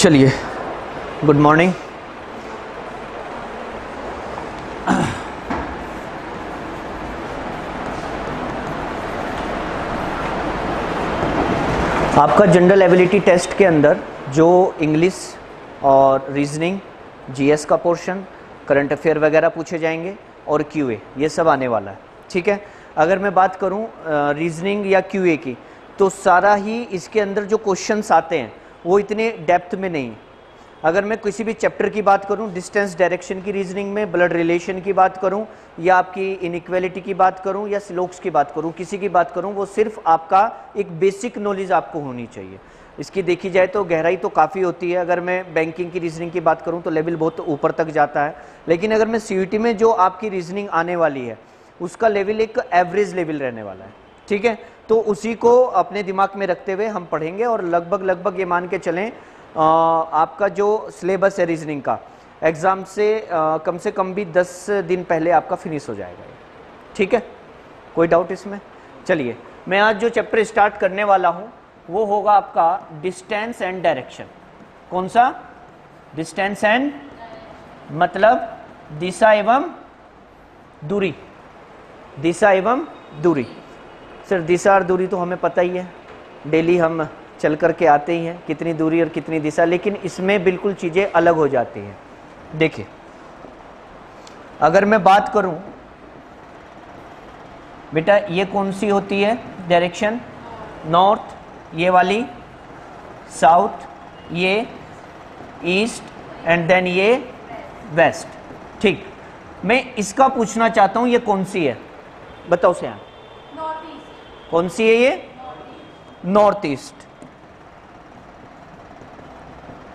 चलिए, good morning. आपका general ability test के अंदर जो इंग्लिश और रीजनिंग, जीएस का पोर्शन, करंट अफेयर वगैरह पूछे जाएंगे और क्यूए, ये सब आने वाला है। ठीक है। अगर मैं बात करूं रीजनिंग या क्यूए की, तो सारा ही इसके अंदर जो क्वेश्चंस आते हैं वो इतने डेप्थ में नहीं। अगर मैं किसी भी चैप्टर की बात करूं, डिस्टेंस डायरेक्शन की रीजनिंग में, ब्लड रिलेशन की बात करूं, या आपकी इनइक्वालिटी की बात करूं, या स्लोक्स की बात करूं, किसी की बात करूं, वो सिर्फ आपका एक बेसिक नॉलेज आपको होनी चाहिए। इसकी देखी जाए तो गहराई तो काफ़ी होती है। अगर मैं बैंकिंग की रीजनिंग की बात करूं तो लेवल बहुत ऊपर तक जाता है, लेकिन अगर मैं सीयूईटी में जो आपकी रीजनिंग आने वाली है उसका लेवल एक एवरेज लेवल रहने वाला है। ठीक है। तो उसी को अपने दिमाग में रखते हुए हम पढ़ेंगे और लगभग ये मान के चलें आपका जो सिलेबस है रीजनिंग का, एग्ज़ाम से कम भी 10 दिन पहले आपका फिनिश हो जाएगा। ठीक है, कोई डाउट इसमें? चलिए, मैं आज जो चैप्टर स्टार्ट करने वाला हूँ वो होगा आपका डिस्टेंस एंड डायरेक्शन। कौन सा? डिस्टेंस एंड मतलब दिशा एवं दूरी। दिशा एवं दूरी। सिर्फ दिशा और दूरी तो हमें पता ही है, डेली हम चल करके आते ही हैं, कितनी दूरी और कितनी दिशा, लेकिन इसमें बिल्कुल चीज़ें अलग हो जाती हैं। देखिए, अगर मैं बात करूं बेटा, ये कौन सी होती है डायरेक्शन? नॉर्थ, ये वाली साउथ, ये ईस्ट एंड देन ये वेस्ट। ठीक, मैं इसका पूछना चाहता हूं ये कौन सी है, बताओ से। कौन सी है ये? North east.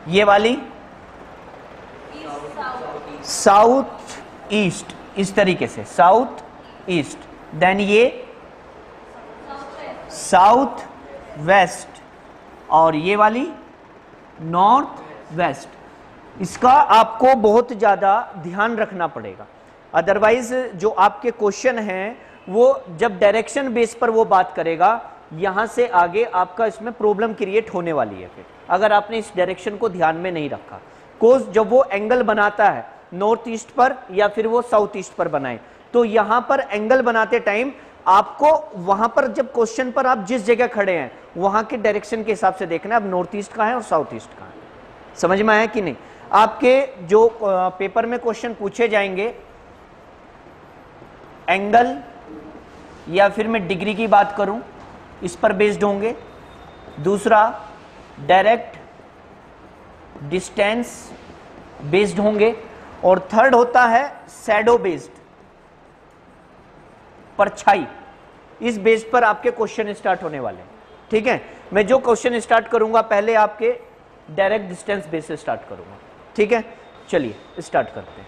ये वाली साउथ ईस्ट, इस तरीके से साउथ ईस्ट। देन ये साउथ वेस्ट और ये वाली नॉर्थ वेस्ट। इसका आपको बहुत ज़्यादा ध्यान रखना पड़ेगा, अदरवाइज जो आपके क्वेश्चन हैं वो जब डायरेक्शन बेस पर वो बात करेगा, यहां से आगे आपका इसमें प्रॉब्लम क्रिएट होने वाली है फिर, अगर आपने इस डायरेक्शन को ध्यान में नहीं रखा। कोर्स जब वो एंगल बनाता है नॉर्थ ईस्ट पर या फिर वो साउथ ईस्ट पर बनाए, तो यहां पर एंगल बनाते टाइम आपको वहां पर जब क्वेश्चन पर आप जिस जगह खड़े हैं वहां के डायरेक्शन के हिसाब से देखना है अब नॉर्थ ईस्ट का है और साउथ ईस्ट का है। समझ में आया कि नहीं? आपके जो पेपर में क्वेश्चन पूछे जाएंगे, एंगल या फिर मैं डिग्री की बात करूं, इस पर बेस्ड होंगे। दूसरा डायरेक्ट डिस्टेंस बेस्ड होंगे, और थर्ड होता है शैडो बेस्ड, परछाई। इस बेस पर आपके क्वेश्चन स्टार्ट होने वाले हैं। ठीक है, मैं जो क्वेश्चन स्टार्ट करूंगा पहले आपके डायरेक्ट डिस्टेंस बेस से स्टार्ट करूंगा। ठीक है, चलिए स्टार्ट करते हैं।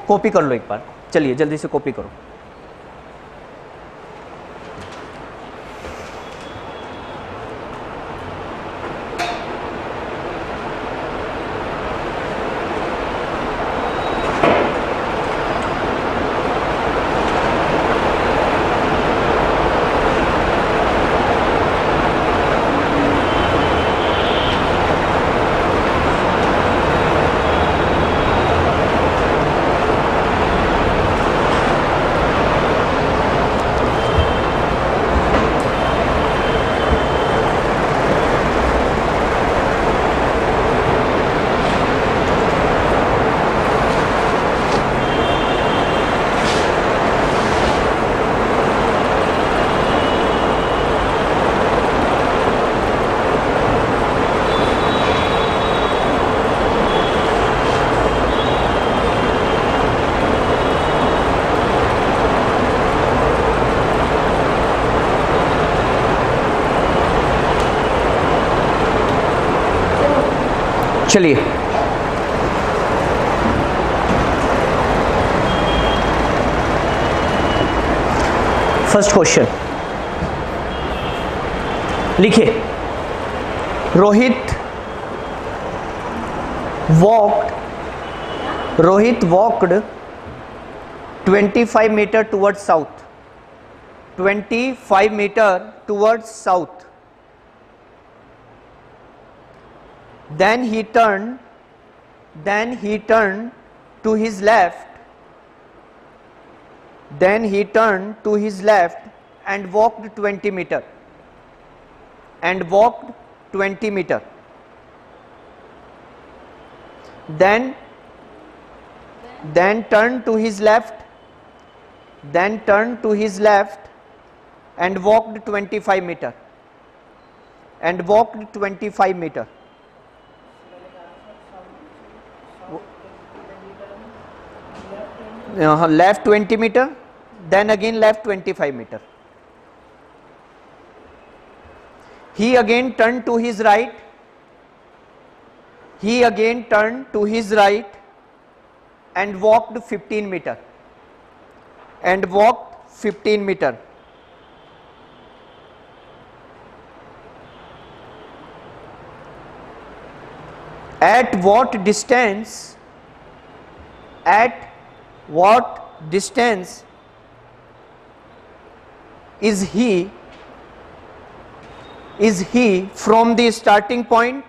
कॉपी कर लो एक बार, चलिए जल्दी से कॉपी करो। चलिए, फर्स्ट क्वेश्चन लिखिए। Rohit walked 25 meter towards south, 25 meter towards south. then he turned to his left, and walked 20 meter, then turned to his left, and walked 25 meter, left 20 meter, then again left 25 meter. He again turned to his right, and walked 15 meter, At what distance is he from the starting point?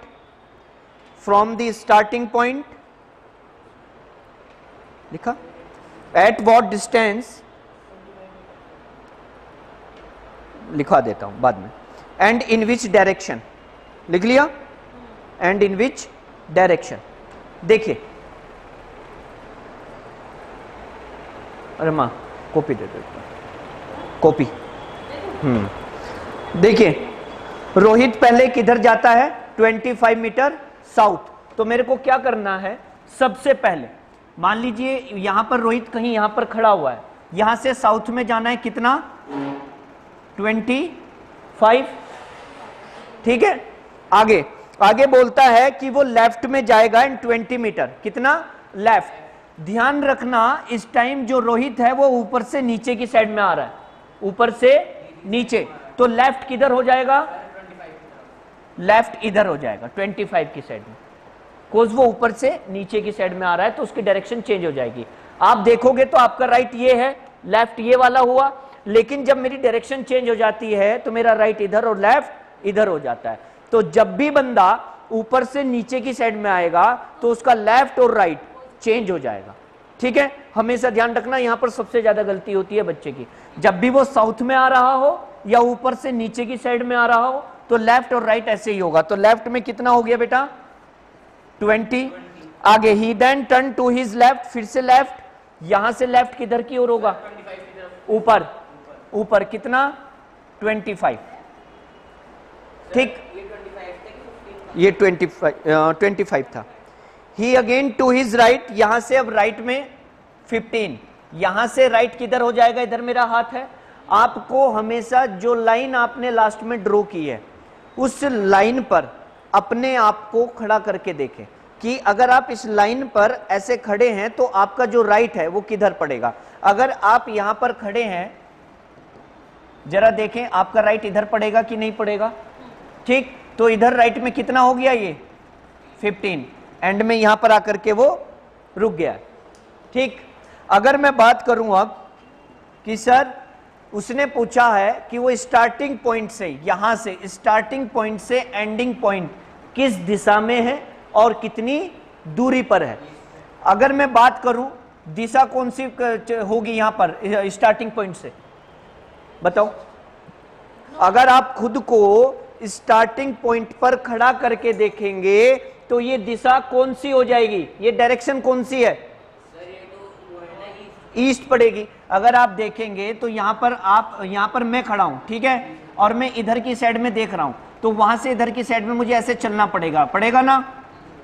लिखा? At what distance, लिखा देता हूं बाद में, and in which direction, लिख लिया? and in which direction. देखिए, अरे माँ कॉपी दे दो, कॉपी। देखिए, रोहित पहले किधर जाता है? 25 मीटर साउथ। तो मेरे को क्या करना है? सबसे पहले मान लीजिए यहां पर रोहित कहीं यहां पर खड़ा हुआ है, यहां से साउथ में जाना है कितना? 25, ठीक है। आगे बोलता है कि वो लेफ्ट में जाएगा इन 20 मीटर, कितना? लेफ्ट। ध्यान रखना इस टाइम जो रोहित है वो ऊपर से नीचे की साइड में आ रहा है, ऊपर से नीचे, तो लेफ्ट किधर हो जाएगा? लेफ्ट इधर हो जाएगा 25 की साइड में, कोज वो ऊपर से नीचे की साइड में आ रहा है तो उसकी डायरेक्शन चेंज हो जाएगी। आप देखोगे तो आपका राइट ये है, लेफ्ट ये वाला हुआ, लेकिन जब मेरी डायरेक्शन चेंज हो जाती है तो मेरा राइट इधर और लेफ्ट इधर हो जाता है। तो जब भी बंदा ऊपर से नीचे की साइड में आएगा तो उसका लेफ्ट और राइट चेंज हो जाएगा, ठीक है। हमेशा ध्यान रखना, यहां पर सबसे ज्यादा गलती होती है बच्चे की, जब भी वो साउथ में आ रहा हो या ऊपर से नीचे की साइड में आ रहा हो तो लेफ्ट और राइट ऐसे ही होगा। तो लेफ्ट में कितना हो गया बेटा? 20। आगे ही then turn to his left, फिर से लेफ्ट, यहां से लेफ्ट किधर की ओर होगा? ऊपर कितना? 25, ठीक। ये 25 था। ही अगेन टू हिज राइट, यहां से अब राइट में 15, यहां से राइट किधर हो जाएगा? इधर मेरा हाथ है। आपको हमेशा जो लाइन आपने लास्ट में ड्रॉ की है उस लाइन पर अपने आप को खड़ा करके देखें कि अगर आप इस लाइन पर ऐसे खड़े हैं तो आपका जो राइट है वो किधर पड़ेगा। अगर आप यहां पर खड़े हैं, जरा देखें आपका राइट इधर पड़ेगा कि नहीं पड़ेगा, ठीक। तो इधर राइट में कितना हो गया? ये 15, एंड में यहां पर आकर के वो रुक गया, ठीक। अगर मैं बात करूं अब कि सर उसने पूछा है कि वो स्टार्टिंग पॉइंट से, यहां से स्टार्टिंग पॉइंट से एंडिंग पॉइंट किस दिशा में है और कितनी दूरी पर है। अगर मैं बात करूं दिशा कौन सी होगी यहां पर स्टार्टिंग पॉइंट से, बताओ। अगर आप खुद को स्टार्टिंग पॉइंट पर खड़ा करके देखेंगे तो ये दिशा कौन सी हो जाएगी? ये डायरेक्शन कौन सी है? ईस्ट पड़ेगी। अगर आप देखेंगे तो यहां पर मैं खड़ा हूं, ठीक है, और मैं इधर की साइड में देख रहा हूं, तो वहां से इधर की साइड में मुझे ऐसे चलना पड़ेगा ना,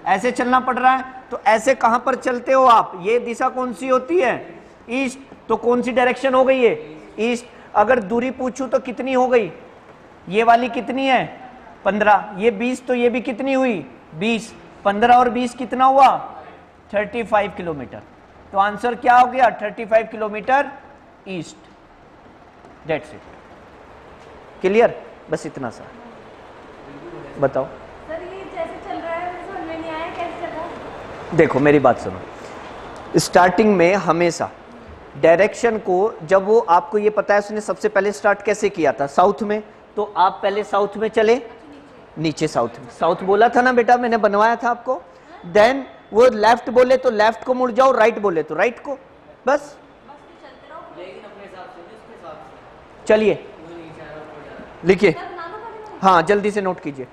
ऐसे चलना पड़ रहा है। तो ऐसे कहां पर चलते हो आप? ये दिशा कौन सी होती है? ईस्ट। तो कौन सी डायरेक्शन हो गई है? ईस्ट। अगर दूरी पूछूं तो कितनी हो गई? ये वाली कितनी है? 15। ये 20, तो ये भी कितनी हुई? 20। 15 और 20 कितना हुआ? 35 किलोमीटर। तो आंसर क्या हो गया? 35 kilometre east. That's it. Clear? बस इतना सा बताओ। सर ये जैसे चल रहा है समझ में नहीं आया, कैसे चला? देखो मेरी बात सुनो, स्टार्टिंग में हमेशा डायरेक्शन को, जब वो आपको ये पता है उसने सबसे पहले स्टार्ट कैसे किया था? साउथ में। तो आप पहले साउथ में चले, नीचे साउथ में, साउथ बोला था ना बेटा, मैंने बनवाया था आपको। देन वो लेफ्ट बोले तो लेफ्ट को मुड़ जाओ, राइट बोले तो राइट को, बस। चलिए लिखिए, हाँ जल्दी से नोट कीजिए।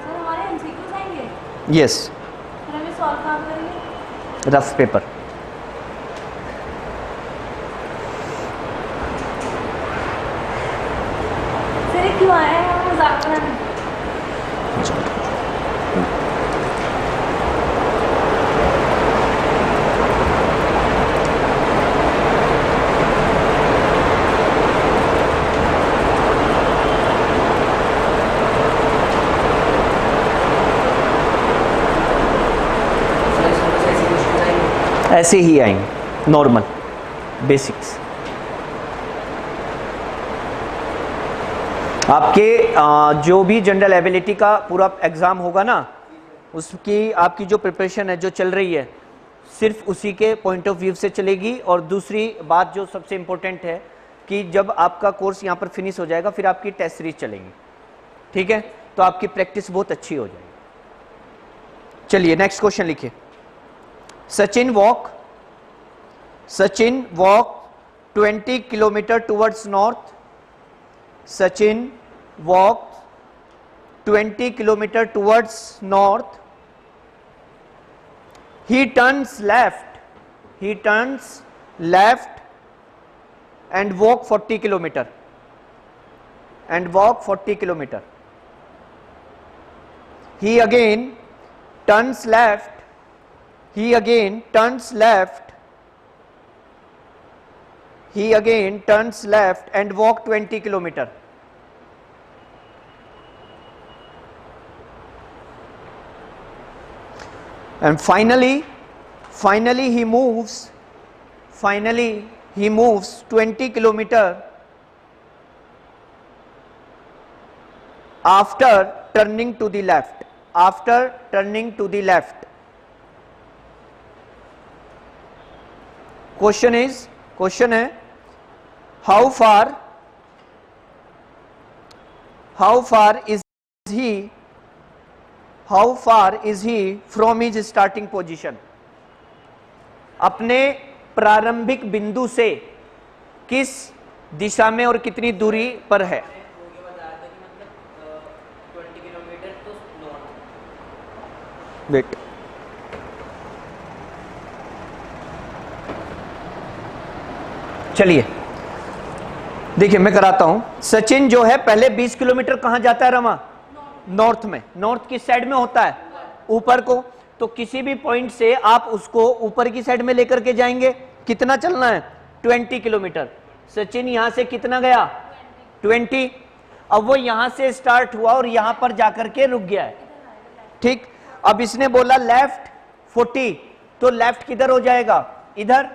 सर हमारे एमसीक्यूज आएंगे, यस, फिर हमें सॉल्व काम करेंगे। Rough paper. सर ये क्यों आया है, हम मजाक कर रहे हैं। ऐसे ही आएंगे, नॉर्मल बेसिक्स। आपके जो भी जनरल एबिलिटी का पूरा एग्ज़ाम होगा ना, उसकी आपकी जो प्रिपरेशन है जो चल रही है, सिर्फ उसी के पॉइंट ऑफ व्यू से चलेगी। और दूसरी बात जो सबसे इम्पोर्टेंट है कि जब आपका कोर्स यहाँ पर फिनिश हो जाएगा, फिर आपकी टेस्ट सीरीज चलेंगी, ठीक है? तो आपकी प्रैक्टिस बहुत अच्छी हो जाएगी। चलिए नेक्स्ट क्वेश्चन लिखिए। Sachin walked 20 kilometer towards north. Sachin walked 20 kilometer towards north. He turns left and walk 40 kilometer. He again turns left. He again turns left and walk 20 kilometer. And finally he moves 20 kilometer after turning to the left. Question है how far is he from his starting position? अपने प्रारंभिक बिंदु से किस दिशा में और कितनी दूरी पर है? वेट, चलिए देखिए मैं कराता हूं। सचिन जो है पहले 20 किलोमीटर कहां जाता है रमा? नॉर्थ में। नॉर्थ किस साइड में होता है? ऊपर को। तो किसी भी पॉइंट से आप उसको ऊपर की साइड में लेकर के जाएंगे। कितना चलना है? 20 किलोमीटर। सचिन यहां से कितना गया? 20। अब वो यहां से स्टार्ट हुआ और यहां पर जाकर के रुक गया है, ठीक। अब इसने बोला लेफ्ट 40, तो लेफ्ट किधर हो जाएगा? इधर।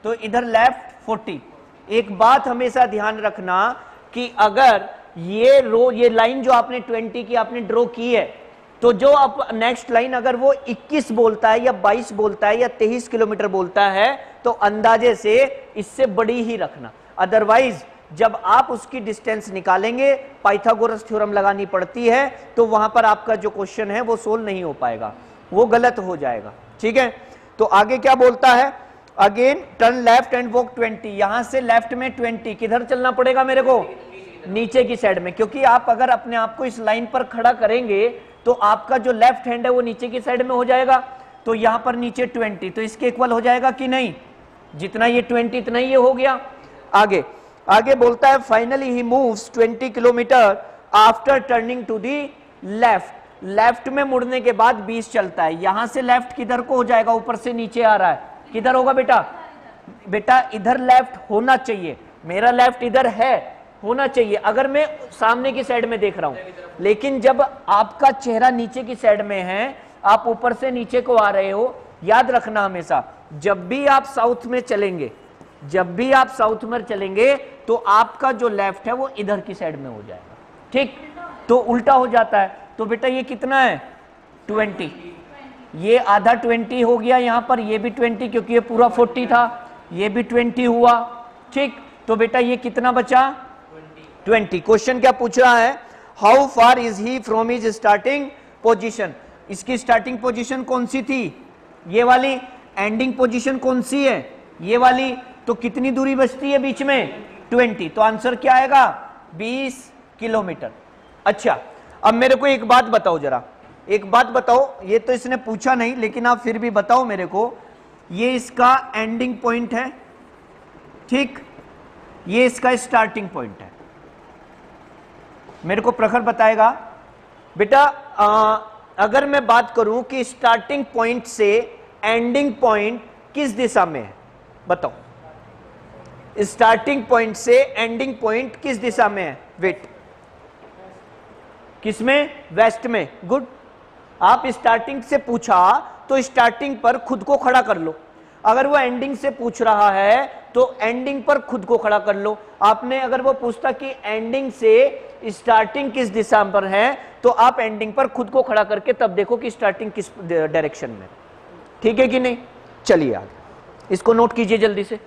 तो इधर लेफ्ट 40। एक बात हमेशा ध्यान रखना कि अगर ये लाइन जो आपने 20 की आपने ड्रॉ की है, तो जो आप नेक्स्ट लाइन अगर वो 21 बोलता है या 22 बोलता है या 23 किलोमीटर बोलता है, तो अंदाजे से इससे बड़ी ही रखना। अदरवाइज जब आप उसकी डिस्टेंस निकालेंगे, पाइथागोरस थ्योरम लगानी पड़ती है, तो वहां पर आपका जो क्वेश्चन है वो सोल्व नहीं हो पाएगा, वो गलत हो जाएगा, ठीक है। तो आगे क्या बोलता है? Again turn left and walk 20। यहां से लेफ्ट में 20 किधर चलना पड़ेगा मेरे को? नीचे की साइड में, क्योंकि आप अगर अपने आप को इस लाइन पर खड़ा करेंगे तो आपका जो लेफ्ट हैंड है वो नीचे की साइड में हो जाएगा। तो यहां पर नीचे 20, तो इसके इक्वल हो जाएगा कि नहीं? जितना ये 20 इतना ही ये हो गया। आगे बोलता है finally he moves 20 kilometre after turning to the left. Left में मुड़ने के बाद 20 चलता है। यहां से लेफ्ट किधर को हो जाएगा? ऊपर से नीचे आ रहा है, किधर होगा बेटा? इधर लेफ्ट होना चाहिए। मेरा लेफ्ट इधर है, होना चाहिए अगर मैं सामने की साइड में देख रहा हूं। लेकिन जब आपका चेहरा नीचे की साइड में है, आप ऊपर से नीचे को आ रहे हो, याद रखना हमेशा जब भी आप साउथ में चलेंगे तो आपका जो लेफ्ट है वो इधर की साइड में हो जाएगा, ठीक। तो उल्टा हो जाता है। तो बेटा ये कितना है? 20। ये आधा 20 हो गया, यहां पर ये भी 20, क्योंकि ये पूरा 40 था, ये भी 20 हुआ, ठीक, तो बेटा ये कितना बचा 20। क्वेश्चन क्या पूछ रहा है, how far is he from his starting position. इसकी स्टार्टिंग पोजीशन कौन सी थी, ये वाली। एंडिंग पोजीशन कौन सी है, ये वाली। तो कितनी दूरी बचती है बीच में 20, तो आंसर क्या आएगा 20 किलोमीटर। अच्छा, अब मेरे को एक बात बताओ जरा, एक बात बताओ, ये तो इसने पूछा नहीं लेकिन आप फिर भी बताओ मेरे को, ये इसका एंडिंग पॉइंट है, ठीक, ये इसका स्टार्टिंग पॉइंट है। मेरे को प्रखर बताएगा बेटा, अगर मैं बात करूं कि स्टार्टिंग पॉइंट से एंडिंग पॉइंट किस दिशा में है, बताओ। स्टार्टिंग पॉइंट से एंडिंग पॉइंट किस दिशा में है, वेट, किसमें, वेस्ट में। गुड। आप स्टार्टिंग से पूछा तो स्टार्टिंग पर खुद को खड़ा कर लो, अगर वो एंडिंग से पूछ रहा है तो एंडिंग पर खुद को खड़ा कर लो। आपने अगर वो पूछता कि एंडिंग से स्टार्टिंग किस दिशा पर है, तो आप एंडिंग पर खुद को खड़ा करके तब देखो कि स्टार्टिंग किस डायरेक्शन में, ठीक है कि नहीं। चलिए आगे, इसको नोट कीजिए जल्दी से।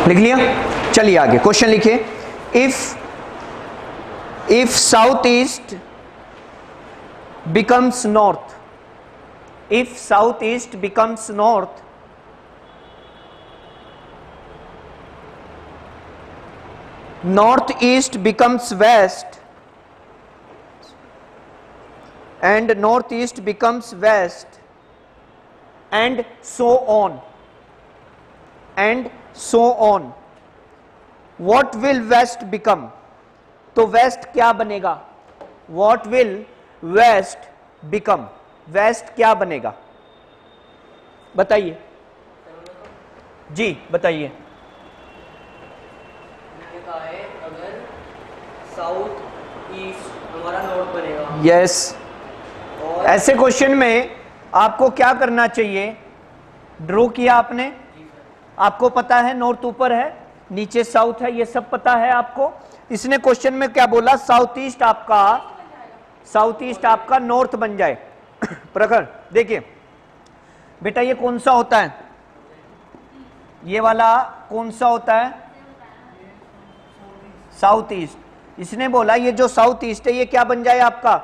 लिख लिया, चलिए आगे क्वेश्चन लिखिए। If south east becomes north, if south east becomes north, north east becomes west, and northeast becomes west, and so on, and so on, what will west become? तो west क्या बनेगा, what will west become, west क्या बनेगा बताइए जी, बताइए। अगर south east हमारा north बनेगा, यस, ऐसे क्वेश्चन में आपको क्या करना चाहिए, ड्रॉ किया आपने, आपको पता है नॉर्थ ऊपर है, नीचे साउथ है, ये सब पता है आपको। इसने क्वेश्चन में क्या बोला, साउथ ईस्ट आपका नॉर्थ बन जाए। प्रखर देखिए बेटा, ये कौन सा होता है, ये वाला कौन सा होता है, साउथ ईस्ट। इसने बोला ये जो साउथ ईस्ट है ये क्या बन जाए आपका,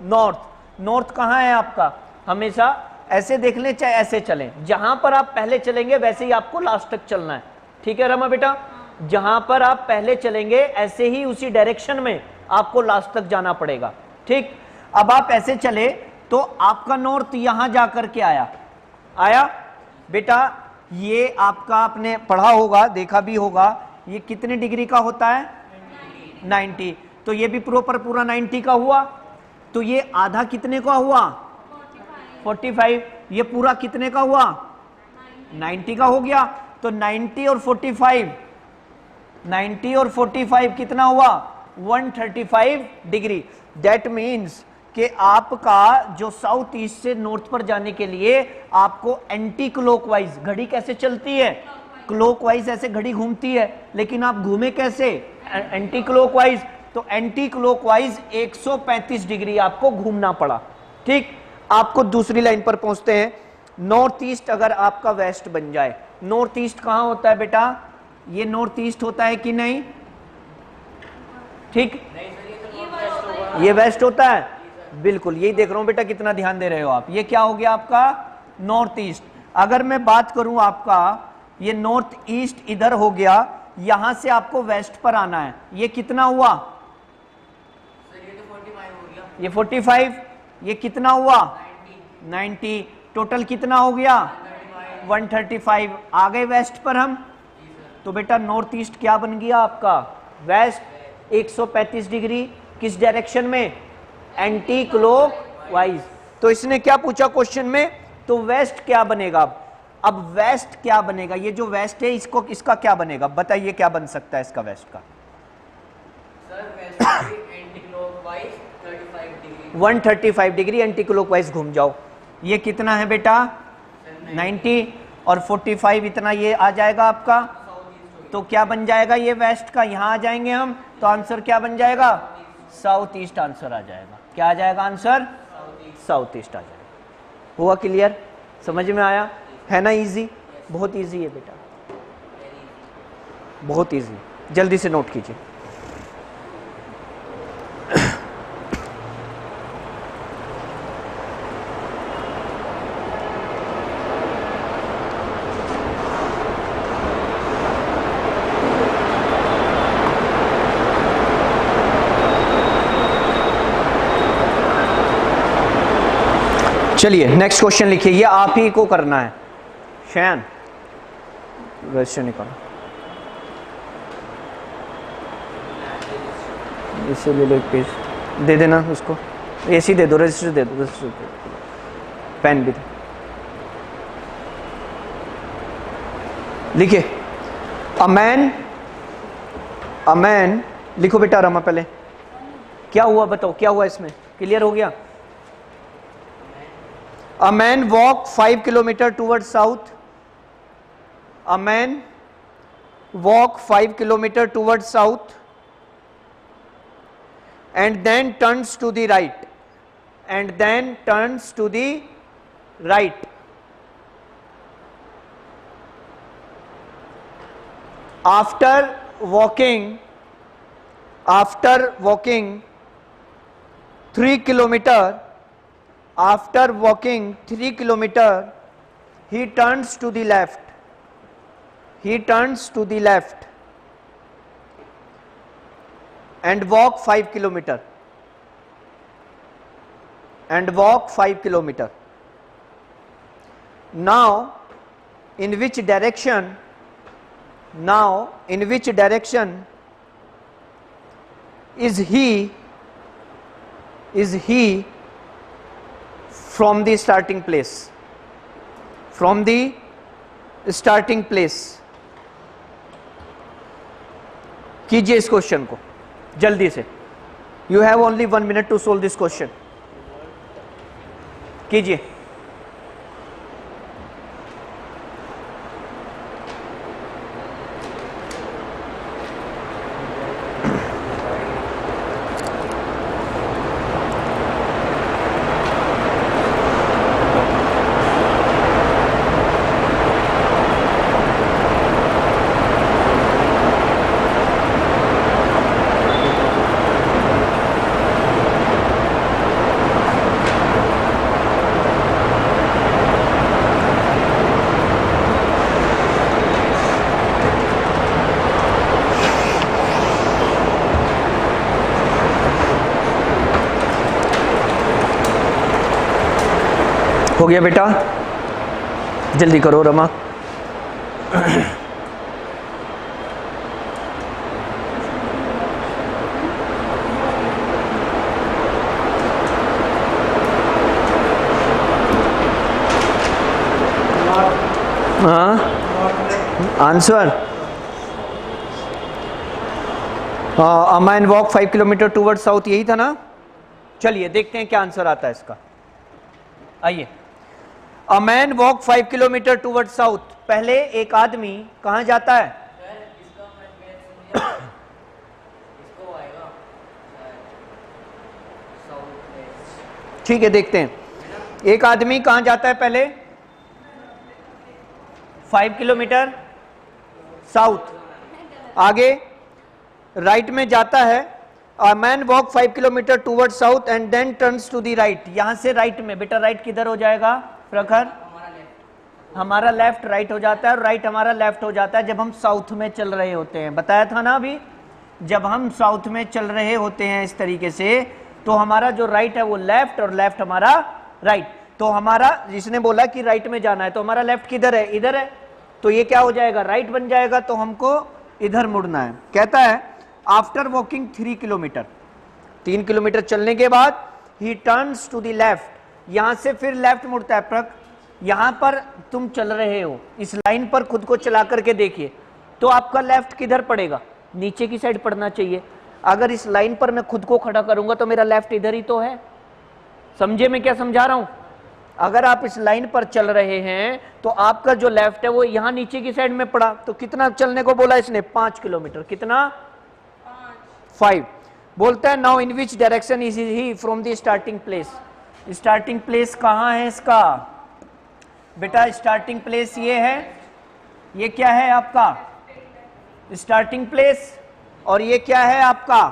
नॉर्थ। नॉर्थ कहाँ है आपका, हमेशा ऐसे देख लें चाहे ऐसे चलें, जहां पर आप पहले चलेंगे वैसे ही आपको लास्ट तक चलना है, ठीक है रमा बेटा। जहां पर आप पहले चलेंगे ऐसे ही उसी डायरेक्शन में आपको लास्ट तक जाना पड़ेगा, ठीक। अब आप ऐसे चले तो आपका नॉर्थ यहां जाकर के आया बेटा, ये आपका आपने पढ़ा होगा, देखा भी होगा, ये कितने डिग्री का होता है 90, तो ये भी पूरा 90 का हुआ, तो ये आधा कितने का हुआ 45, ये पूरा कितने का हुआ 90 का हो गया। तो 90 और 45 कितना हुआ 135 डिग्री। दैट मीन्स कि आपका जो साउथ ईस्ट से नॉर्थ पर जाने के लिए आपको एंटी क्लॉकवाइज, घड़ी कैसे चलती है, क्लॉकवाइज ऐसे घड़ी घूमती है, लेकिन आप घूमे कैसे, एंटी क्लॉकवाइज। तो एंटी क्लॉकवाइज 135 डिग्री आपको घूमना पड़ा, ठीक। आपको दूसरी लाइन पर पहुंचते हैं। नॉर्थ ईस्ट अगर आपका वेस्ट बन जाए, नॉर्थ ईस्ट कहां होता है बेटा, ये नॉर्थ ईस्ट होता है कि नहीं, ठीक, ये वेस्ट होता है, बिल्कुल यही देख रहा हूं बेटा, कितना ध्यान दे रहे हो आप। ये क्या हो गया आपका नॉर्थ ईस्ट। अगर मैं बात करूं आपका, ये नॉर्थ ईस्ट इधर हो गया, यहां से आपको वेस्ट पर आना है, ये कितना हुआ, ये 45, ये कितना हुआ 90, टोटल कितना हो गया 135। आ गए वेस्ट पर हम, तो बेटा नॉर्थ ईस्ट क्या बन गया आपका, वेस्ट 135 डिग्री किस डायरेक्शन में, एंटी क्लॉकवाइज। तो इसने क्या पूछा क्वेश्चन में, तो वेस्ट क्या बनेगा। अब वेस्ट क्या बनेगा, ये जो वेस्ट है इसको इसका क्या बनेगा, बताइए क्या बन सकता है इसका वेस्ट का। Sir west anti clockwise 35 degree 135 degree anti clockwise घूम जाओ। ये कितना है बेटा 90 और 45 इतना ये आ जाएगा आपका, तो क्या बन जाएगा ये वेस्ट का, यहां आ जाएंगे हम, तो आंसर क्या बन जाएगा, साउथ ईस्ट आंसर आ जाएगा। क्या आ जाएगा आंसर, साउथ ईस्ट आ जाएगा। हुआ क्लियर, समझ में आया, है ना इजी, बहुत इजी है बेटा, बहुत इजी, जल्दी से नोट कीजिए। चलिए नेक्स्ट क्वेश्चन लिखिए, ये आप ही को करना है। शैन रजिस्टर निकालो, इसे ले लो एक पेज, दे देना उसको, ऐसे ही दे दो, रजिस्टर दे दो, रजिस्टर दे दो, पेन भी दे। लिखिए अ मैन लिखो बेटा, रमा पहले क्या हुआ बताओ, क्या हुआ इसमें, क्लियर हो गया। A man walked 5 kilometers towards south. A man walked 5 kilometers towards south and then turns to the right. And then turns to the right. After walking 3 kilometers, after walking 3 kilometers, he turns to the left. He turns to the left and walk 5 kilometers. And walk 5 kilometers. Now, in which direction? Now, in which direction is he from the starting place, from the starting place। कीजिए इस question को जल्दी से, you have only 1 minute to solve this question, कीजिए। हो गया बेटा, जल्दी करो रमा। हाँ answer, a man walk 5 kilometre toward south, यही था ना। चलिए देखते हैं क्या आंसर आता है इसका। आइए, अ man walk 5 kilometre toward south, पहले एक आदमी कहाँ जाता है, इसको आएगा साउथ वेस्ट। ठीक है देखते हैं, एक आदमी कहाँ जाता है पहले, 5 किलोमीटर साउथ, आगे राइट में जाता है। A man walk 5 kilometre toward south and then turns to the right. यहां से राइट में, बेटा राइट किधर हो जाएगा प्रखर, हमारा लेफ्ट राइट हो जाता है और राइट हमारा लेफ्ट हो जाता है जब हम साउथ में चल रहे होते हैं। बताया था ना अभी, जब हम साउथ में चल रहे होते हैं इस तरीके से, तो हमारा जो राइट है वो लेफ्ट और लेफ्ट हमारा राइट। तो हमारा जिसने बोला कि राइट में जाना है, तो हमारा लेफ्ट किधर है, इधर है, तो ये क्या हो जाएगा, राइट बन जाएगा, तो हमको इधर मुड़ना है। कहता है आफ्टर वॉकिंग 3 किलोमीटर, 3 किलोमीटर चलने के बाद ही टर्न्स टू द लेफ्ट, यहां से फिर लेफ्ट मुड़ता है। प्रक यहां पर तुम चल रहे हो, इस लाइन पर खुद को चला करके देखिए, तो आपका लेफ्ट किधर पड़ेगा, नीचे की साइड पड़ना चाहिए। अगर इस लाइन पर मैं खुद को खड़ा करूंगा तो मेरा लेफ्ट इधर ही तो है। समझे मैं क्या समझा रहा हूं? अगर आप इस लाइन पर चल रहे हैं तो आपका जो लेफ्ट है वो यहां नीचे की साइड में पड़ा। तो कितना चलने को बोला इसने, 5 किलोमीटर। कितना? 5। बोलता है now in which direction is he from the starting place. Starting place कहां है इसका बेटा? स्टार्टिंग प्लेस ये है, ये क्या है आपका स्टार्टिंग प्लेस, और ये क्या है आपका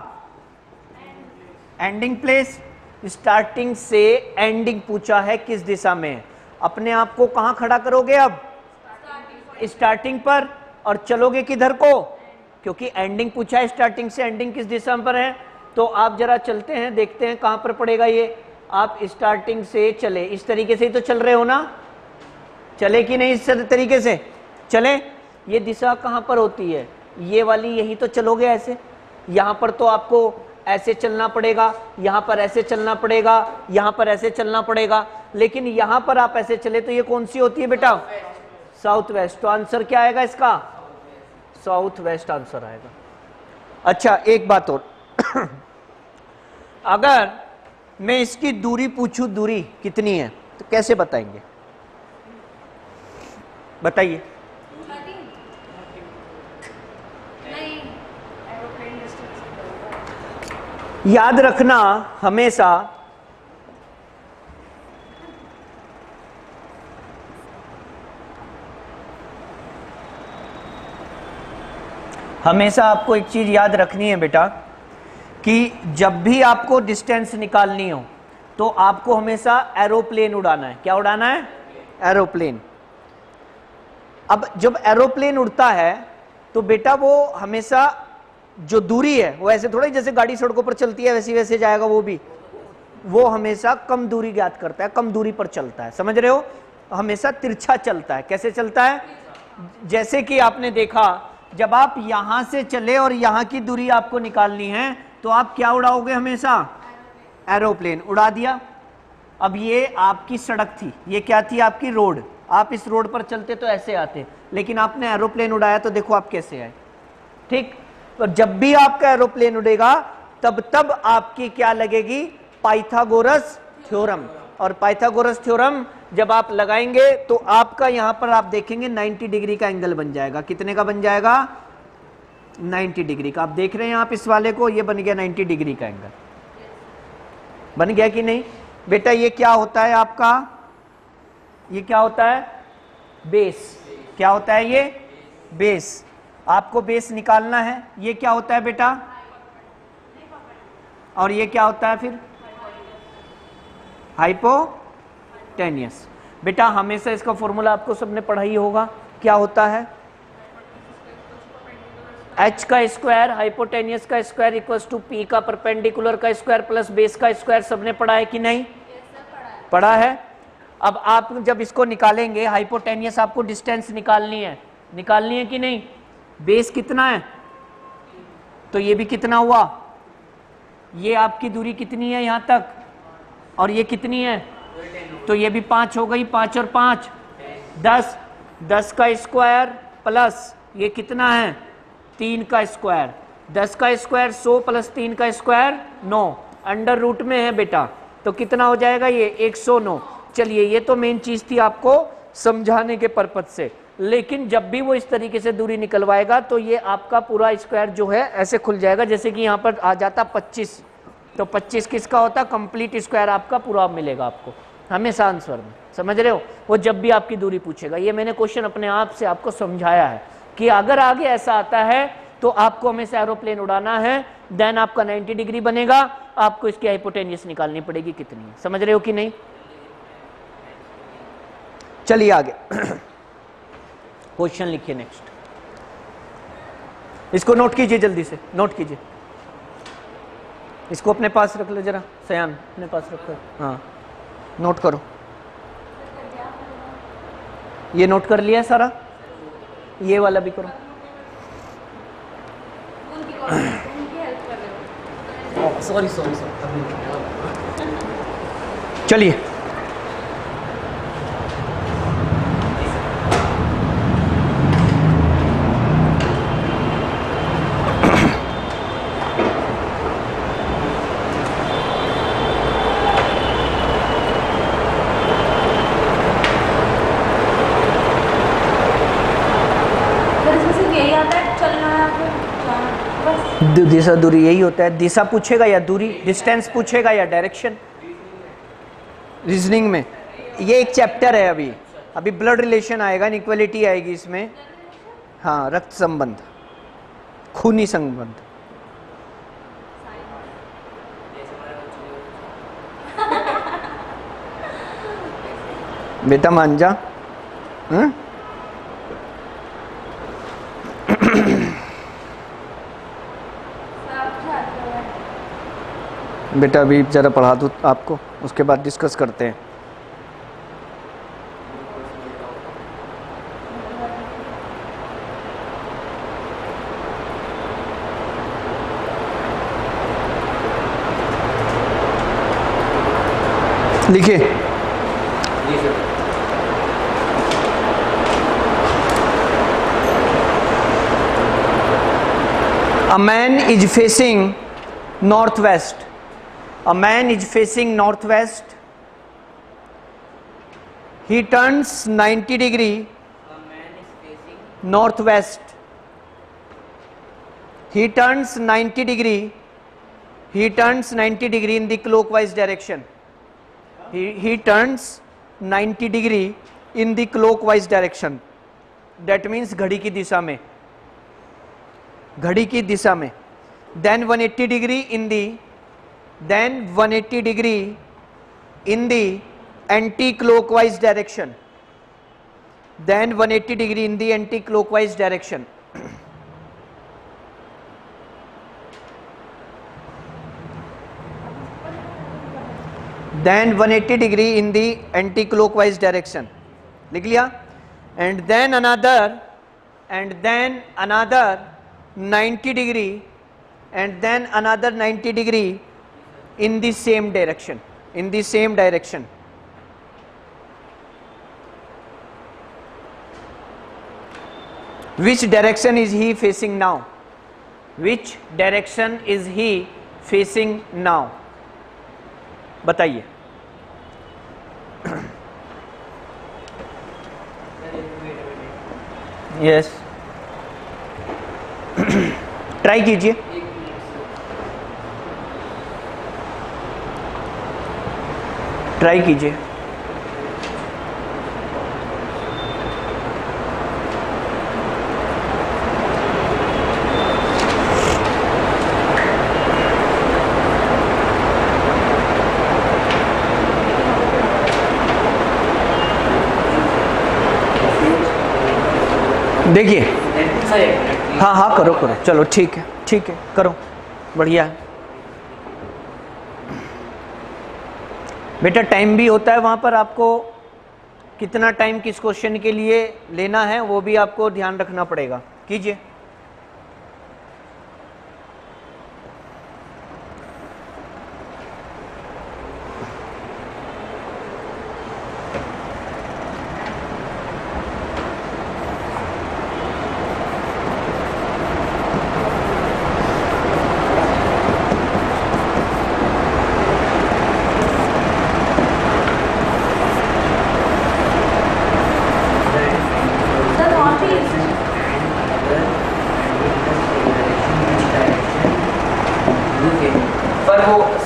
एंडिंग प्लेस। स्टार्टिंग से एंडिंग पूछा है किस दिशा में, अपने आप को कहां खड़ा करोगे अब? स्टार्टिंग पर। और चलोगे किधर को, क्योंकि एंडिंग पूछा है, स्टार्टिंग से एंडिंग किस दिशा पर है। तो आप जरा चलते हैं, देखते हैं कहां पर पड़ेगा ये। आप स्टार्टिंग से चले, इस तरीके से ही तो चल रहे हो ना, चले कि नहीं इस तरीके से चले। ये दिशा कहां पर होती है, ये वाली, यही तो चलोगे ऐसे। यहां पर तो आपको ऐसे चलना पड़ेगा, यहां पर ऐसे चलना पड़ेगा, यहां पर ऐसे चलना पड़ेगा, लेकिन यहां पर आप ऐसे चले तो ये कौन सी होती है बेटा? South west. तो आंसर क्या आएगा इसका? साउथ वेस्ट आंसर आएगा। अच्छा एक बात और अगर मैं इसकी दूरी पूछूं, दूरी कितनी है, तो कैसे बताएंगे, बताइए। याद रखना हमेशा आपको एक चीज याद रखनी है बेटा, कि जब भी आपको डिस्टेंस निकालनी हो तो आपको हमेशा एरोप्लेन उड़ाना है। क्या उड़ाना है? एरोप्लेन। अब जब एरोप्लेन उड़ता है तो बेटा वो हमेशा जो दूरी है वो ऐसे थोड़ा ही जैसे गाड़ी सड़कों पर चलती है वैसे वैसे जाएगा, वो हमेशा कम दूरी ज्ञात करता है, कम दूरी पर चलता है। समझ रहे हो? हमेशा तिरछा चलता है। कैसे चलता है? जैसे कि आपने देखा जब आप यहां से चले और यहां की दूरी आपको निकालनी है तो आप क्या उड़ाओगे? हमेशा एरोप्लेन। उड़ा दिया। अब ये आपकी सड़क थी, ये क्या थी? आपकी रोड। आप इस रोड पर चलते तो ऐसे आते, लेकिन आपने एरोप्लेन उड़ाया तो देखो आप कैसे आए। ठीक। तो जब भी आपका एरोप्लेन उड़ेगा तब आपकी क्या लगेगी? Pythagoras theorem. और पाइथागोरस थ्योरम जब आप लगाएंगे तो आपका यहां पर आप देखेंगे 90 डिग्री का एंगल बन जाएगा। कितने का बन जाएगा? 90 डिग्री का। आप देख रहे हैं आप इस वाले को, ये बन गया 90 डिग्री का एंगल। बन गया कि नहीं बेटा? ये क्या होता है आपका? ये क्या होता है? बेस। क्या होता है ये? बेस। आपको बेस निकालना है। ये क्या होता है बेटा? और ये क्या होता है फिर? हाइपोटेनियस। बेटा हमेशा इसका फॉर्मूला आपको सबने पढ़ा ही होगा। क्या होता है? h का स्क्वायर हाइपोटेनियस का स्क्वायर इक्वल्स टू p का परपेंडिकुलर का स्क्वायर प्लस बेस का स्क्वायर। सबने पढ़ा है कि नहीं? पढ़ा है। अब आप जब इसको निकालेंगे हाइपोटेनियस, आपको डिस्टेंस निकालनी है कि नहीं? बेस कितना है तो ये भी कितना हुआ? ये आपकी दूरी कितनी है यहां तक, और ये कितनी है? तो ये भी 5 हो गई। 5 और 5 10। 10 का स्क्वायर प्लस ये कितना है? 3 का स्क्वायर। 10 का स्क्वायर 100 प्लस 3 का स्क्वायर 9। अंडर रूट में है बेटा, तो कितना हो जाएगा ये? 109। चलिए ये तो मेन चीज थी आपको समझाने के पर्पज से, लेकिन जब भी वो इस तरीके से दूरी निकलवाएगा तो ये आपका पूरा स्क्वायर जो है ऐसे खुल जाएगा। जैसे कि यहाँ पर आ जाता 25, तो 25 किसका होता? कंप्लीट स्क्वायर आपका पूरा मिलेगा आपको हमेशा आंसर में। समझ रहे हो? वो जब भी आपकी दूरी पूछेगा। ये मैंने क्वेश्चन अपने आप से आपको समझाया है कि अगर आगे ऐसा आता है तो आपको हमेशा एरोप्लेन उड़ाना है, देन आपका 90 डिग्री बनेगा। आपको इसकी हाइपोटेनियस निकालनी पड़ेगी कितनी है। समझ रहे हो कि नहीं? चलिए आगे क्वेश्चन लिखिए नेक्स्ट। इसको नोट कीजिए, जल्दी से नोट कीजिए। इसको अपने पास रख लो जरा, सयान अपने पास रखो। हाँ नोट करो। ये नोट कर लिया है सारा? ये वाला भी करो। उनकी हेल्प कर रहे हो। Sorry sorry sorry. चलिए फिर इसमें सिर्फ यही आता है चलना है फिर बस। दिशा दूरी यही होता है। दिशा पूछेगा या दूरी, डिस्टेंस पूछेगा या डायरेक्शन। रीजनिंग में ये एक चैप्टर है। अभी अभी ब्लड रिलेशन आएगा, इनइक्वालिटी आएगी इसमें। हाँ, रक्त संबंध, खूनी संबंध। बेटा मान जा। हाँ? बेटा अभी ज़रा पढ़ा दूँ आपको, उसके बाद डिस्कस करते हैं। लिखिए। जी sir. A man is facing northwest. A man is facing northwest. He turns 90 degree A man is facing northwest. He turns 90 degree. He turns 90 degree in the clockwise direction. He turns 90 degree in the clockwise direction. That means घड़ी की दिशा में, घड़ी की दिशा में। Then 180 degree in the, then 180 degree in the anti-clockwise direction. Then 180 degree in the anti-clockwise direction. Then 180 degree in the anti-clockwise direction. लिख लिया? And then another 90 degree, and then another 90 degree in the same direction. In the same direction. Which direction is he facing now? Which direction is he facing now? बताइए। Yes, try कीजिए। Try कीजिए। देखिए। हाँ हाँ करो करो, चलो ठीक है करो, बढ़िया है। बेटा टाइम भी होता है वहाँ पर, आपको कितना टाइम किस क्वेश्चन के लिए लेना है वो भी आपको ध्यान रखना पड़ेगा। कीजिए।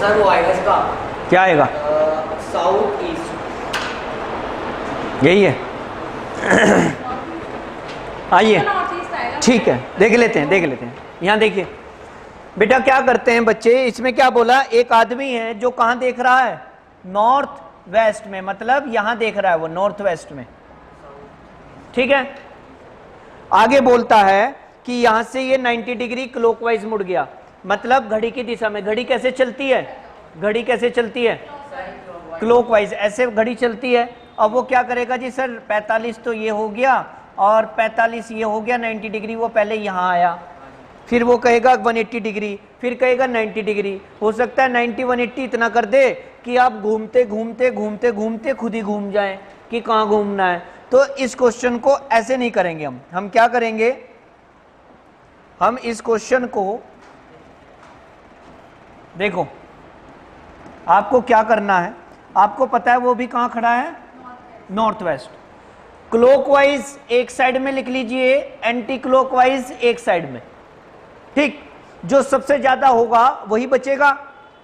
सर वो आएगा इसका क्या आएगा? South east. यही है। आइए ठीक है, देख लेते हैं। यहाँ देखिए बेटा, क्या करते हैं बच्चे, इसमें क्या बोला, एक आदमी है जो कहाँ देख रहा है, नॉर्थ वेस्ट में, मतलब यहाँ देख रहा है वो नॉर्थ वेस्ट में, ठीक है। आगे बोलता है कि यहाँ से ये 90 डिग्री क्लॉकवाइज मुड़ गया, मतलब घड़ी की दिशा में। घड़ी कैसे चलती है, घड़ी कैसे चलती है, क्लॉकवाइज, ऐसे घड़ी चलती है। अब वो क्या करेगा जी, सर 45 तो ये हो गया और 45 ये हो गया 90 डिग्री, वो पहले यहाँ आया, फिर वो कहेगा 180 डिग्री, फिर कहेगा 90 डिग्री। हो सकता है 90 180 इतना कर दे कि आप घूमते घूमते घूमते घूमते खुद ही घूम जाएं कि कहाँ घूमना है। तो इस क्वेश्चन को ऐसे नहीं करेंगे हम क्या करेंगे, हम इस क्वेश्चन को देखो, आपको क्या करना है, आपको पता है वो भी कहाँ खड़ा है, नॉर्थ वेस्ट। क्लॉकवाइज एक साइड में लिख लीजिए, एंटी क्लॉकवाइज एक साइड में, ठीक। जो सबसे ज्यादा होगा वही बचेगा,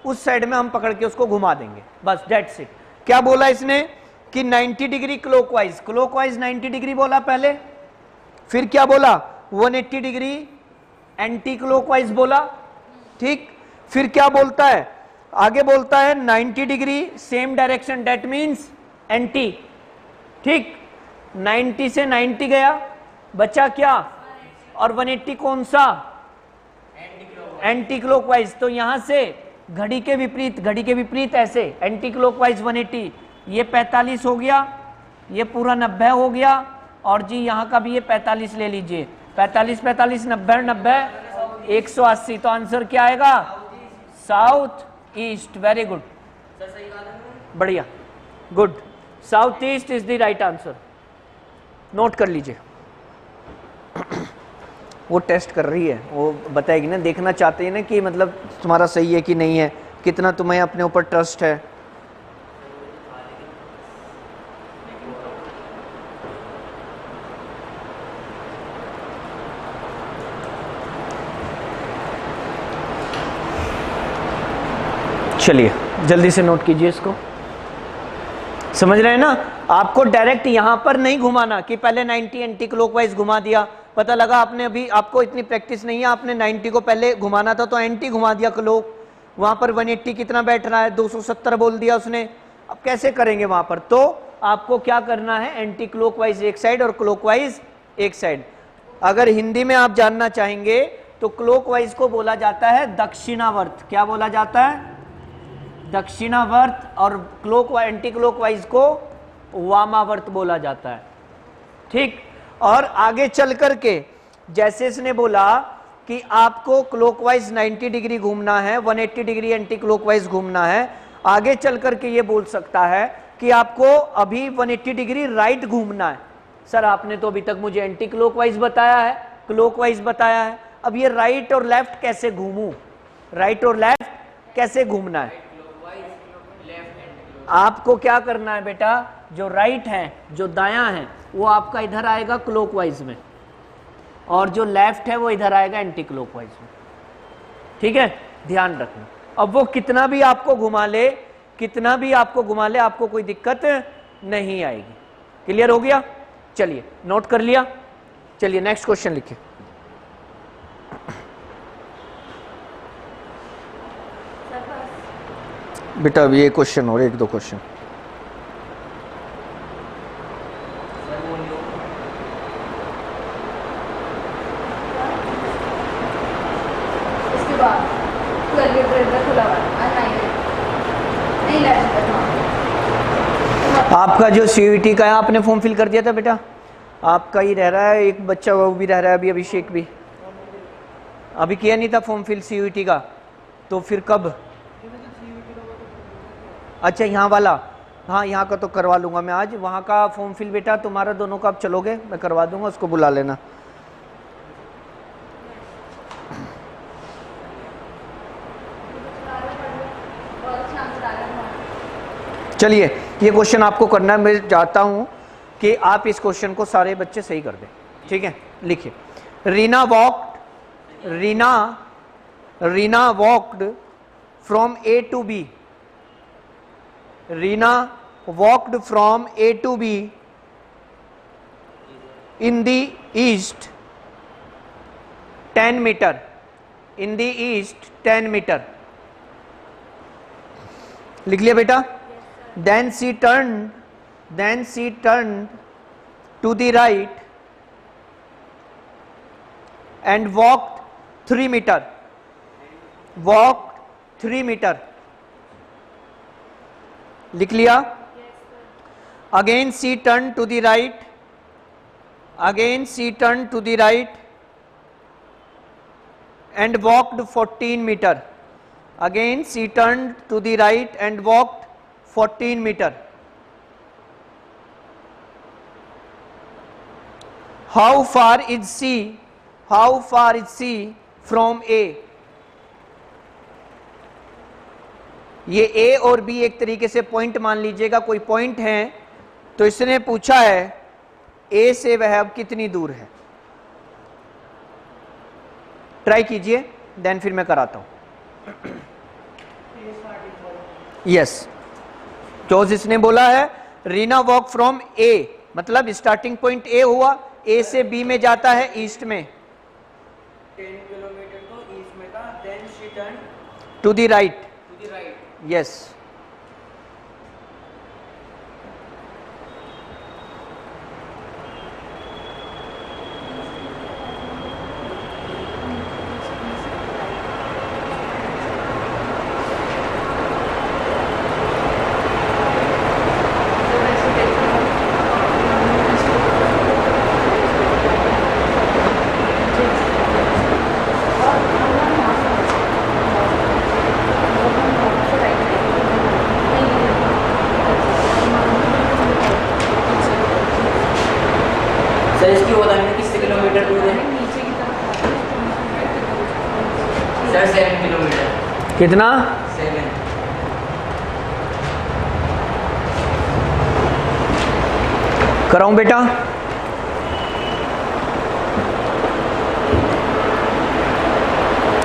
उस साइड में हम पकड़ के उसको घुमा देंगे, बस डेट्स इट। क्या बोला इसने कि 90 डिग्री क्लॉकवाइज, क्लॉकवाइज 90 डिग्री बोला पहले, फिर क्या बोला 180 डिग्री एंटी क्लॉकवाइज बोला, ठीक। फिर क्या बोलता है, आगे बोलता है 90 degree same direction, that means anti, ठीक। 90 से 90 गया, बचा क्या, और 180 कौन सा, एंटी क्लॉकवाइज। तो यहां से घड़ी के विपरीत, घड़ी के विपरीत ऐसे, एंटी क्लॉकवाइज 180, ये 45 हो गया, ये पूरा 90 हो गया, और जी यहां का भी ये 45 ले लीजिए, 45 45 90 90 180। तो आंसर क्या आएगा, साउथ ईस्ट। वेरी गुड, बढ़िया, good, south east is the right answer. Note कर लीजिए। वो टेस्ट कर रही है, वो बताएगी ना, देखना चाहते हैं ना कि मतलब तुम्हारा सही है कि नहीं है, कितना तुम्हें अपने ऊपर ट्रस्ट है। चलिए जल्दी से नोट कीजिए इसको, समझ रहे हैं ना। आपको डायरेक्ट यहां पर नहीं घुमाना कि पहले 90 एंटी क्लॉकवाइज घुमा दिया, पता लगा आपने अभी, आपको इतनी प्रैक्टिस नहीं है, आपने 90 को पहले घुमाना था तो एंटी घुमा दिया क्लॉक, वहां पर 180 कितना बैठ रहा है, 270 बोल दिया उसने। अब कैसे करेंगे वहां पर, तो आपको क्या करना है, एंटी क्लॉकवाइज एक साइड और क्लॉकवाइज एक साइड। अगर हिंदी में आप जानना चाहेंगे तो क्लॉकवाइज को बोला जाता है दक्षिणावर्त। क्या बोला जाता है, दक्षिणावर्त, और एंटी क्लॉकवाइज को वामावर्त बोला जाता है, ठीक। और आगे चल करके जैसे इसने बोला कि आपको क्लॉकवाइज 90 डिग्री घूमना है, 180 डिग्री एंटी क्लॉकवाइज घूमना है, आगे चल करके ये बोल सकता है कि आपको अभी 180 डिग्री राइट घूमना है। सर आपने तो अभी तक मुझे एंटी क्लॉकवाइज बताया है, क्लॉकवाइज बताया है, अब ये राइट और लेफ्ट कैसे घूमूं, राइट और लेफ्ट कैसे घूमना है। आपको क्या करना है बेटा, जो राइट है, जो दायां है, वो आपका इधर आएगा क्लॉकवाइज में, और जो लेफ्ट है वो इधर आएगा एंटी क्लॉकवाइज में, ठीक है, ध्यान रखना। अब वो कितना भी आपको घुमा ले, कितना भी आपको घुमा ले, आपको कोई दिक्कत नहीं आएगी। क्लियर हो गया, चलिए नोट कर लिया, चलिए नेक्स्ट क्वेश्चन लिखिए। बेटा अभी ये क्वेश्चन और एक दो क्वेश्चन। इसके बाद 12 अप्रैल तक खुला हुआ है, नहीं लैब तक। आपका जो CUET का है आपने फॉर्म फिल कर दिया था बेटा, आपका ही रह रहा है, एक बच्चा वो भी रह रहा है अभी, अभिषेक भी अभी किया नहीं था फॉर्म फिल CUET का, तो फिर कब, अच्छा यहाँ वाला, हाँ यहाँ का तो करवा लूँगा मैं आज, वहाँ का फॉर्म फिल बेटा तुम्हारा दोनों का आप चलोगे, मैं करवा दूँगा, उसको बुला लेना। चलिए ये क्वेश्चन आपको करना है, मैं चाहता हूँ कि आप इस क्वेश्चन को सारे बच्चे सही कर दें, ठीक है। लिखिए, Reena walked from A to B, Reena walked from A to B in the east 10 meter, in the east 10 meter, लिख लिया बेटा। Then she turned to the right and walked 3 meter, लिख लिया। Again C turn to the right again C turn to the right and walked 14 metre. Again C turn to the right and walked 14 metre. How far is C? How far is C from A? ये A और B एक तरीके से point मान लीजिएगा, कोई point है, तो इसने पूछा है ए से वह अब कितनी दूर है. ट्राई कीजिए, देन फिर मैं कराता हूं. यस, जो जिसने बोला है रीना वॉक फ्रॉम ए, मतलब स्टार्टिंग पॉइंट ए हुआ, ए से बी में जाता है ईस्ट में, 10 किलोमीटर तो ईस्ट में था. Then she turn to the right. To the right. Yes. Sir इसकी बताने में कितने किलोमीटर दूर है? नीचे की तरफ सर 7 किलोमीटर. कितना? 7. कराऊं बेटा?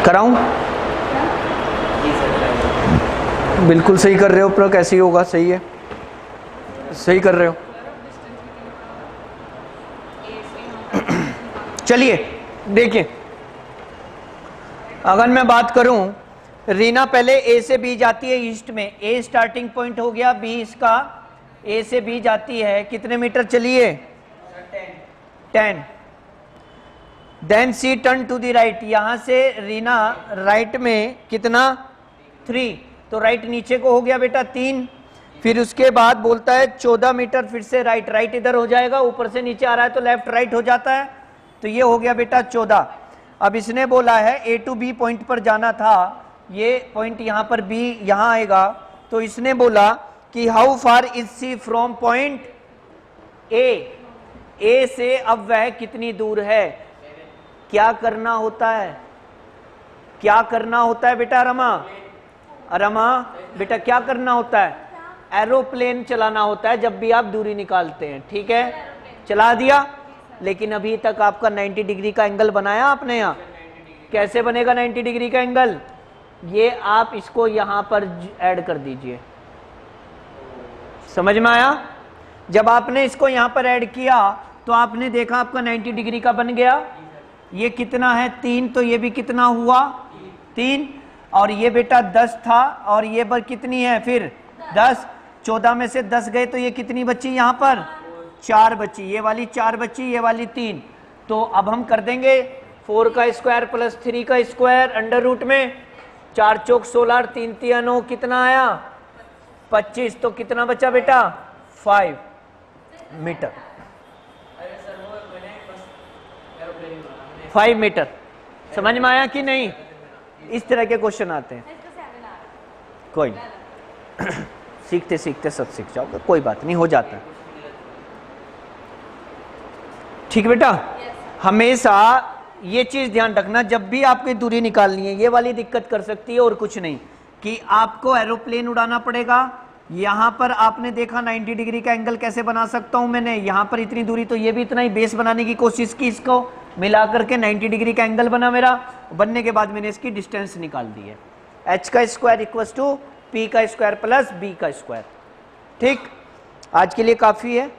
कराऊं? जी सर. बिल्कुल सही कर रहे हो, पर कैसे होगा? सही है, सही कर रहे हो. चलिए देखिए, अगर मैं बात करूं, रीना पहले ए से बी जाती है ईस्ट में, ए स्टार्टिंग पॉइंट हो गया, बी इसका, ए से बी जाती है, कितने मीटर चलिए? 10. Then she turn to the right, यहां से रीना राइट में कितना? 3, तो राइट नीचे को हो गया बेटा 3. फिर उसके बाद बोलता है 14 मीटर फिर से राइट. राइट इधर हो जाएगा, ऊपर से नीचे आ रहा है तो लेफ्ट राइट हो जाता है, तो ये हो गया बेटा 14. अब इसने बोला है ए टू बी पॉइंट पर जाना था, ये पॉइंट यहां पर बी यहां आएगा, तो इसने बोला कि how far is C from point A? A से अब वह कितनी दूर है? क्या करना होता है? क्या करना होता है बेटा? रमा, रमा बेटा क्या करना होता है? एरोप्लेन चलाना होता है जब भी आप दूरी निकालते हैं. ठीक है, चला दिया. लेकिन अभी तक आपका 90 डिग्री का एंगल बनाया आपने. यहाँ कैसे बनेगा 90 डिग्री का एंगल? ये आप इसको यहां पर ऐड कर दीजिए. समझ में आया? जब आपने इसको यहां पर ऐड किया तो आपने देखा आपका 90 डिग्री का बन गया. ये कितना है? 3, तो ये भी कितना हुआ? 3. और ये बेटा 10 था, और ये पर कितनी है फिर? 10. 14 में से 10 गए तो ये कितनी बची यहाँ पर? 4 बची. ये वाली 4 बची, ये वाली 3. तो अब हम कर देंगे 4 का स्क्वायर प्लस 3 का स्क्वायर अंडर रूट में, 4 चौक 16, 3 तिया 9, कितना आया? 25. तो कितना बचा बेटा? 5 मीटर. 5 मीटर. समझ में आया कि नहीं? इस तरह के क्वेश्चन आते हैं. कोई नहीं, सीखते सीखते सब सीख जाओगे, कोई बात नहीं, हो जाता है. ठीक बेटा, हमेशा ये चीज ध्यान रखना, जब भी आपकी दूरी निकालनी है, ये वाली दिक्कत कर सकती है और कुछ नहीं, कि आपको एरोप्लेन उड़ाना पड़ेगा. यहां पर आपने देखा 90 डिग्री का एंगल कैसे बना सकता हूं मैंने, यहां पर इतनी दूरी, तो ये भी इतना ही बेस बनाने की कोशिश की, इसको मिला करके 90 डिग्री का एंगल बना मेरा. बनने के बाद मैंने इसकी डिस्टेंस निकाल दी है, h का स्क्वायर इक्वल्स टू p का स्क्वायर प्लस b का स्क्वायर. ठीक, आज के लिए काफी है.